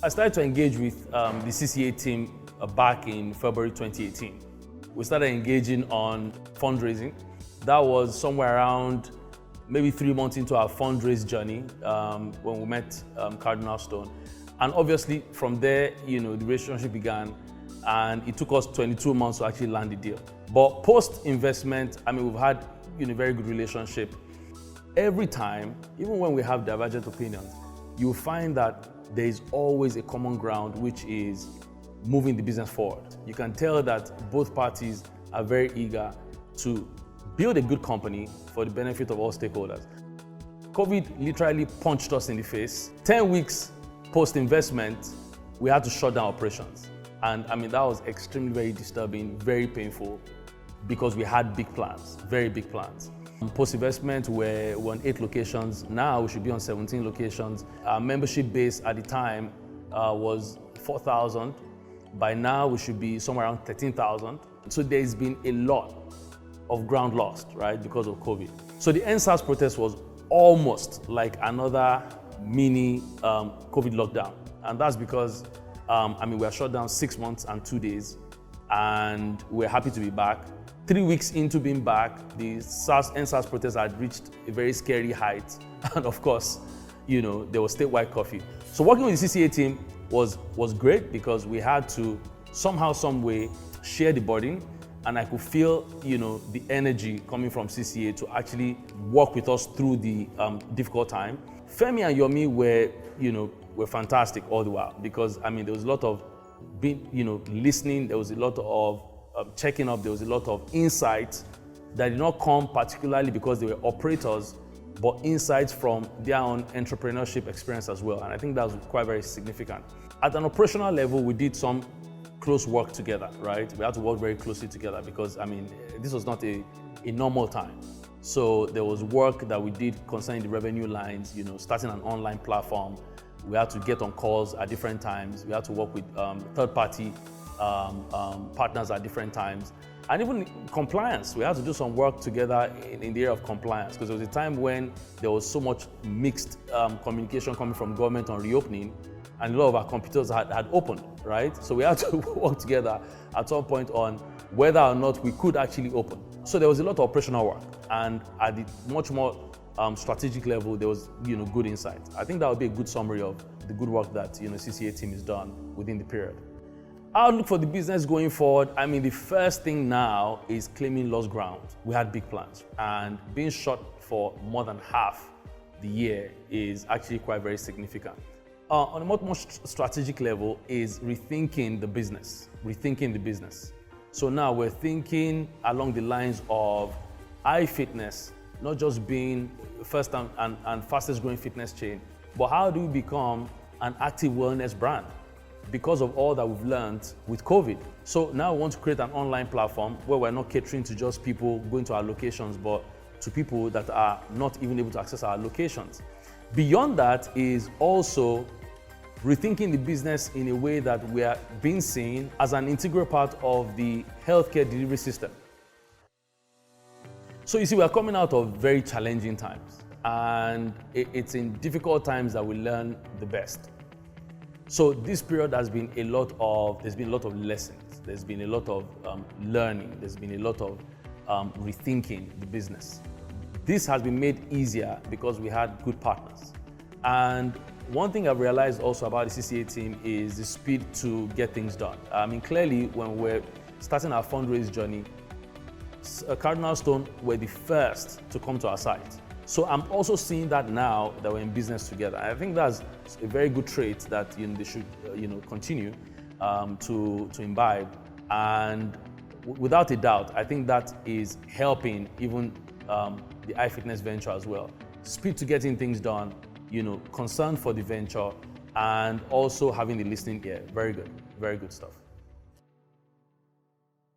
I started to engage with the CCA team back in February 2018. We started engaging on fundraising. That was somewhere around maybe 3 months into our fundraise journey when we met Cardinal Stone. And obviously from there, the relationship began, and it took us 22 months to actually land the deal. But post-investment, we've had a very good relationship. Every time, even when we have divergent opinions, you'll find that there is always a common ground, which is moving the business forward. You can tell that both parties are very eager to build a good company for the benefit of all stakeholders. COVID literally punched us in the face. 10 weeks post-investment, we had to shut down operations. And that was extremely, very disturbing, very painful, because we had big plans, very big plans. Post-investment, we're on 8 locations. Now we should be on 17 locations. Our membership base at the time was 4,000. By now we should be somewhere around 13,000. So there's been a lot of ground lost, right, because of COVID. So the NSAS protest was almost like another mini COVID lockdown. And that's because we were shut down 6 months and 2 days, and we're happy to be back. 3 weeks into being back, the NSAS protest had reached a very scary height. And of course, there was statewide curfew. So working with the CCA team was great, because we had to somehow, some way share the burden. And I could feel, the energy coming from CCA to actually work with us through the difficult time. Femi and Yomi were fantastic all the while, because there was a lot of listening. There was a lot of checking up. There was a lot of insights that did not come particularly because they were operators, but insights from their own entrepreneurship experience as well. And I think that was quite very significant. At an operational level, we did some close work together, right? We had to work very closely together because, this was not a normal time. So there was work that we did concerning the revenue lines, starting an online platform. We had to get on calls at different times. We had to work with third-party partners at different times. And even compliance, we had to do some work together in the area of compliance, because there was a time when there was so much mixed communication coming from government on reopening, and a lot of our competitors had opened, right? So we had to work together at some point on whether or not we could actually open. So there was a lot of operational work, and at the much more strategic level, there was good insight. I think that would be a good summary of the good work that CCA team has done within the period. Outlook for the business going forward, the first thing now is claiming lost ground. We had big plans, and being shut for more than half the year is actually quite very significant. On a much more strategic level is rethinking the business. So now we're thinking along the lines of IFitness, not just being first and fastest growing fitness chain, but how do we become an active wellness brand? Because of all that we've learned with COVID. So now we want to create an online platform where we're not catering to just people going to our locations, but to people that are not even able to access our locations. Beyond that is also rethinking the business in a way that we are being seen as an integral part of the healthcare delivery system. So you see, we're coming out of very challenging times, and it's in difficult times that we learn the best. So this period there's been a lot of lessons. There's been a lot of learning. There's been a lot of rethinking the business. This has been made easier because we had good partners. And one thing I've realized also about the CCA team is the speed to get things done. Clearly, when we're starting our fundraise journey, Cardinal Stone were the first to come to our site. So I'm also seeing that now that we're in business together. I think that's a very good trait that they should continue to imbibe. And without a doubt, I think that is helping even the IFitness venture as well. Speed to getting things done, concern for the venture, and also having the listening ear. Very good stuff.